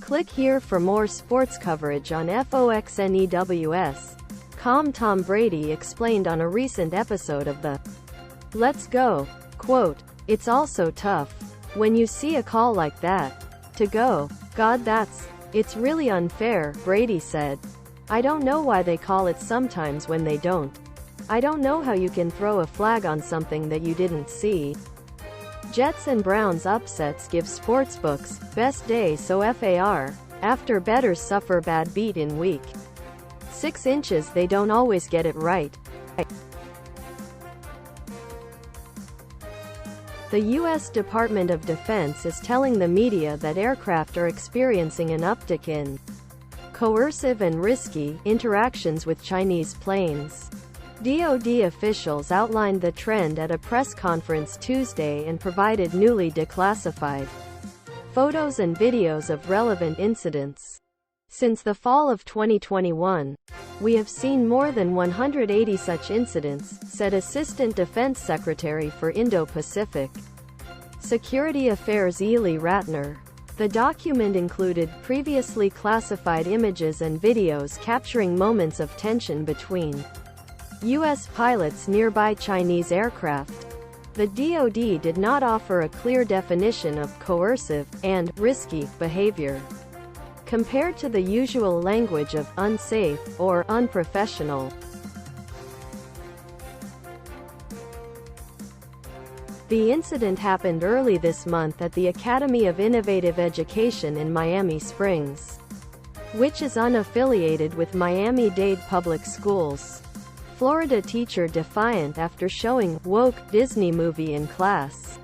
Click here for more sports coverage on FOXNEWS. Tom Brady explained on a recent episode of the Let's Go, quote, "It's also tough. When you see a call like that. To go, God, it's really unfair," Brady said. "I don't know why they call it sometimes when they don't. I don't know how you can throw a flag on something that you didn't see." Jets and Browns upsets give sportsbooks best day so far, after bettors suffer bad beat in week 6 inches. They don't always get it right. The U.S. Department of Defense is telling the media that aircraft are experiencing an uptick in coercive and risky interactions with Chinese planes. DoD officials outlined the trend at a press conference Tuesday and provided newly declassified photos and videos of relevant incidents. Since the fall of 2021, we have seen more than 180 such incidents, said Assistant Defense Secretary for Indo-Pacific Security Affairs Ely Ratner. The document included previously classified images and videos capturing moments of tension between U.S. pilots nearby Chinese aircraft. The DoD did not offer a clear definition of coercive and risky behavior, compared to the usual language of unsafe or unprofessional. The incident happened early this month at the Academy of Innovative Education in Miami Springs, which is unaffiliated with Miami-Dade Public Schools. Florida teacher defiant after showing woke Disney movie in class.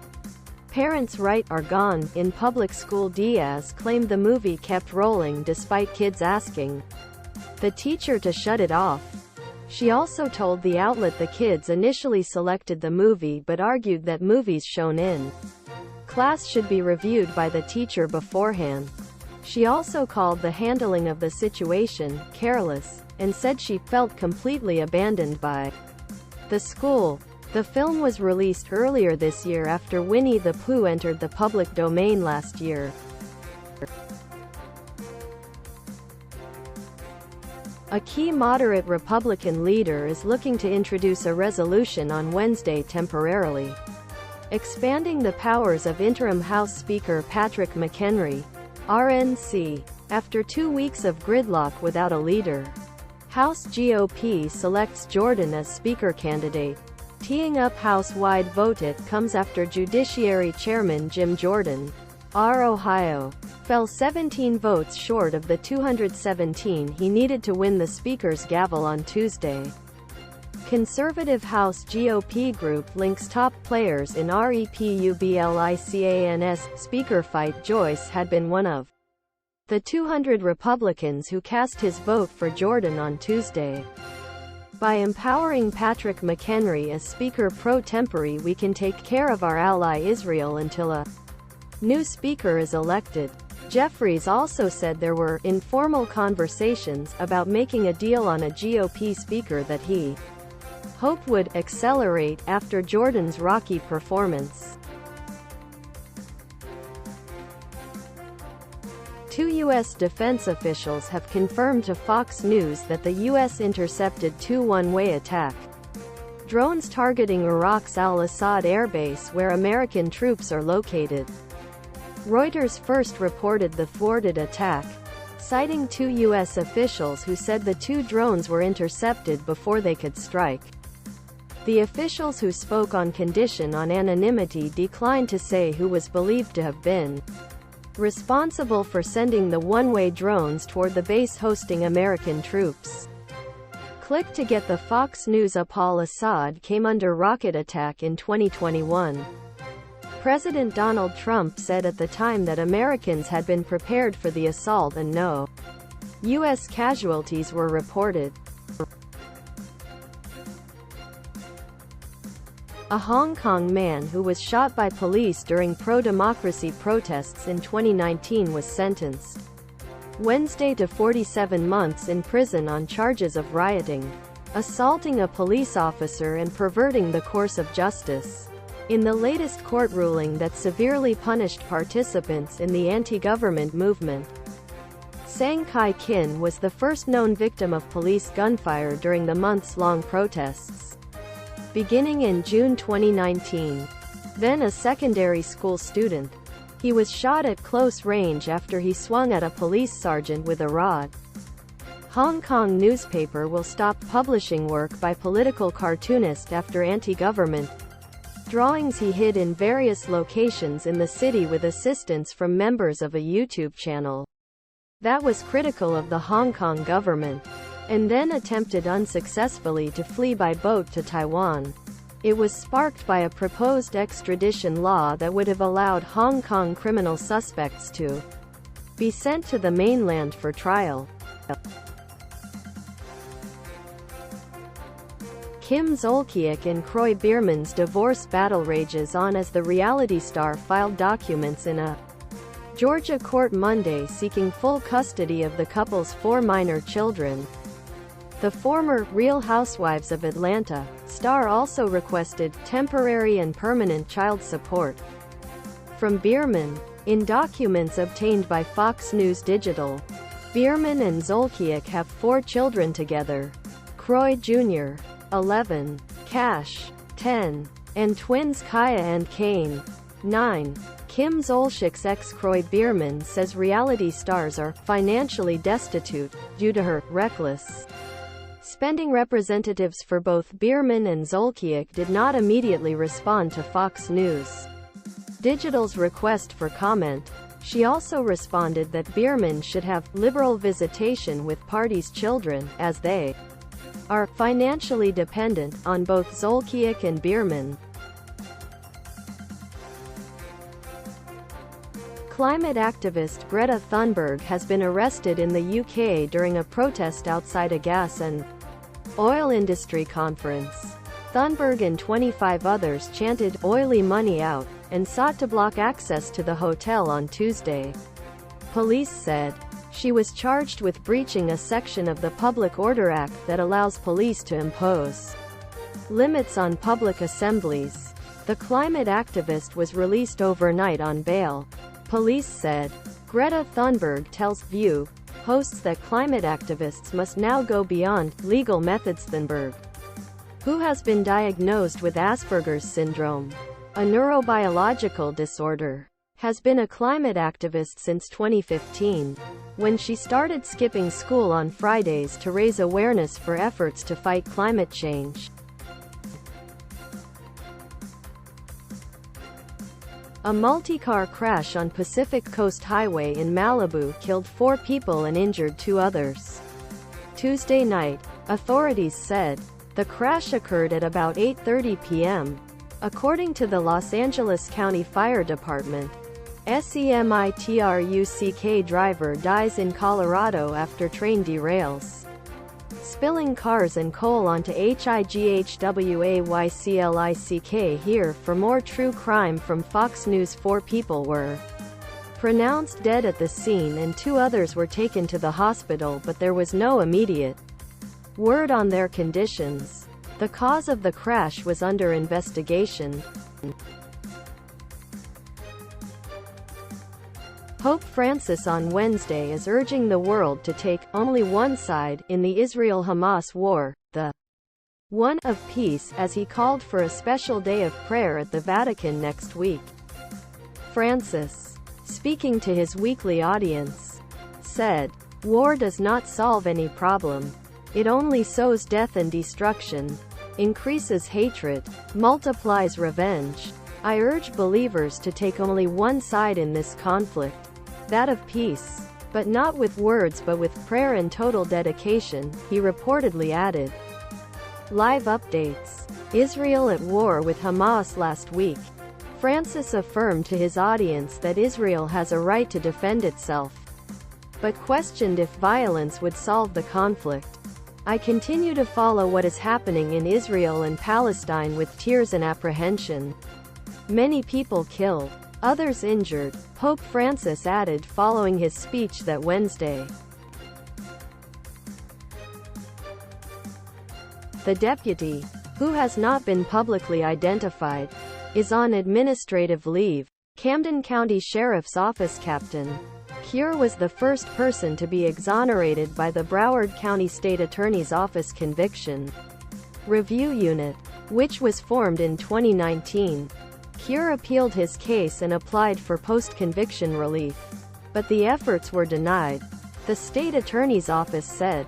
Parents' right are gone in public school. Diaz claimed the movie kept rolling despite kids asking the teacher to shut it off. She also told the outlet the kids initially selected the movie but argued that movies shown in class should be reviewed by the teacher beforehand. She also called the handling of the situation careless, and said she felt completely abandoned by the school. The film was released earlier this year after Winnie the Pooh entered the public domain last year. A key moderate Republican leader is looking to introduce a resolution on Wednesday temporarily expanding the powers of interim House Speaker Patrick McHenry, RNC, after 2 weeks of gridlock without a leader. House GOP selects Jordan as Speaker candidate. Teeing up House-wide vote. It comes after Judiciary Chairman Jim Jordan, R. Ohio, fell 17 votes short of the 217 he needed to win the Speaker's gavel on Tuesday. Conservative House GOP group links top players in Republicans Speaker fight. Joyce had been one of the 200 Republicans who cast his vote for Jordan on Tuesday. By empowering Patrick McHenry as Speaker pro tempore, we can take care of our ally Israel until a new speaker is elected. Jeffries also said there were informal conversations about making a deal on a GOP speaker that he hoped would accelerate after Jordan's rocky performance. 2 U.S. defense officials have confirmed to Fox News that the U.S. intercepted 2 one-way attack drones targeting Iraq's al-Assad airbase where American troops are located. Reuters first reported the thwarted attack, citing 2 U.S. officials who said the 2 drones were intercepted before they could strike. The officials, who spoke on condition on anonymity, declined to say who was believed to have been responsible for sending the one-way drones toward the base hosting American troops. Click to get the Fox News up. Al-Assad came under rocket attack in 2021. President Donald Trump said at the time that Americans had been prepared for the assault and no U.S. casualties were reported. A Hong Kong man who was shot by police during pro-democracy protests in 2019 was sentenced Wednesday to 47 months in prison on charges of rioting, assaulting a police officer and perverting the course of justice. In the latest court ruling that severely punished participants in the anti-government movement, Sang Kai-kin was the first known victim of police gunfire during the months-long protests, beginning in June 2019. Then a secondary school student, he was shot at close range after he swung at a police sergeant with a rod. Hong Kong newspaper will stop publishing work by political cartoonist after anti-government drawings he hid in various locations in the city with assistance from members of a YouTube channel that was critical of the Hong Kong government, and then attempted unsuccessfully to flee by boat to Taiwan. It was sparked by a proposed extradition law that would have allowed Hong Kong criminal suspects to be sent to the mainland for trial. Kim Zolciak and Kroy Biermann's divorce battle rages on as the reality star filed documents in a Georgia court Monday seeking full custody of the couple's 4 minor children. The former Real Housewives of Atlanta star also requested temporary and permanent child support from Biermann. In documents obtained by Fox News Digital, Biermann and Zolciak have 4 children together: Kroy Jr., 11, Cash, 10, and twins Kaya and Kane, 9. Kim Zolciak's ex Kroy Biermann says reality stars are financially destitute due to her reckless spending. Representatives for both Biermann and Zolciak did not immediately respond to Fox News Digital's request for comment. She also responded that Biermann should have liberal visitation with parties' children, as they are financially dependent on both Zolciak and Biermann. Climate activist Greta Thunberg has been arrested in the UK during a protest outside a gas and oil industry conference. Thunberg and 25 others chanted "Oily Money Out" and sought to block access to the hotel on Tuesday. Police said she was charged with breaching a section of the Public Order Act that allows police to impose limits on public assemblies. The climate activist was released overnight on bail, police said. Greta Thunberg tells View hosts that climate activists must now go beyond legal methods. Thunberg, who has been diagnosed with Asperger's syndrome, a neurobiological disorder, has been a climate activist since 2015, when she started skipping school on Fridays to raise awareness for efforts to fight climate change. A multi-car crash on Pacific Coast Highway in Malibu killed 4 people and injured 2 others. Tuesday night, authorities said. The crash occurred at about 8:30 p.m. According to the Los Angeles County Fire Department, SEMITRUCK driver dies in Colorado after train derails, spilling cars and coal onto HIGHWAYCLICK. Here for more true crime from Fox News. 4 people were pronounced dead at the scene and 2 others were taken to the hospital, but there was no immediate word on their conditions. The cause of the crash was under investigation. Pope Francis on Wednesday is urging the world to take only one side in the Israel-Hamas war, the one of peace, as he called for a special day of prayer at the Vatican next week. Francis, speaking to his weekly audience, said, "War does not solve any problem. It only sows death and destruction, increases hatred, multiplies revenge. I urge believers to take only one side in this conflict, that of peace, but not with words but with prayer and total dedication," he reportedly added. Live updates. Israel at war with Hamas. Last week, Francis affirmed to his audience that Israel has a right to defend itself, but questioned if violence would solve the conflict. "I continue to follow what is happening in Israel and Palestine with tears and apprehension. Many people killed, others injured," Pope Francis added following his speech that Wednesday. The deputy, who has not been publicly identified, is on administrative leave. Camden County Sheriff's Office Captain. Cure was the first person to be exonerated by the Broward County State Attorney's Office Conviction Review Unit, which was formed in 2019. Cure appealed his case and applied for post-conviction relief, but the efforts were denied, the state attorney's office said.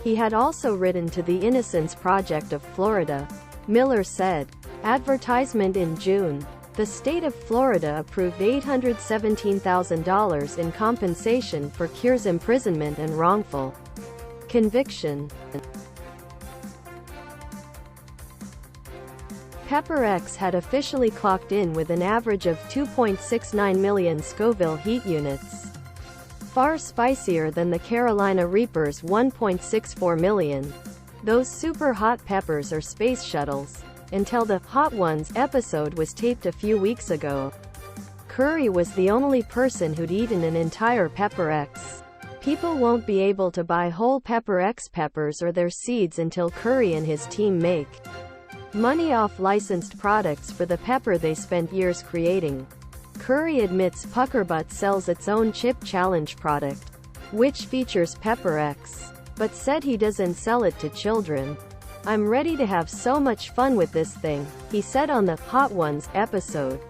He had also written to the Innocence Project of Florida, Miller said. Advertisement in June. The state of Florida approved $817,000 in compensation for Cure's imprisonment and wrongful conviction. Pepper X had officially clocked in with an average of 2.69 million Scoville heat units, far spicier than the Carolina Reaper's 1.64 million. Those super hot peppers are space shuttles. Until the Hot Ones episode was taped a few weeks ago, Curry was the only person who'd eaten an entire Pepper X. People won't be able to buy whole Pepper X peppers or their seeds until Curry and his team make money off licensed products for the pepper they spent years creating. Curry admits Puckerbutt sells its own Chip Challenge product, which features Pepper X, but said he doesn't sell it to children. "I'm ready to have so much fun with this thing," he said on the Hot Ones episode.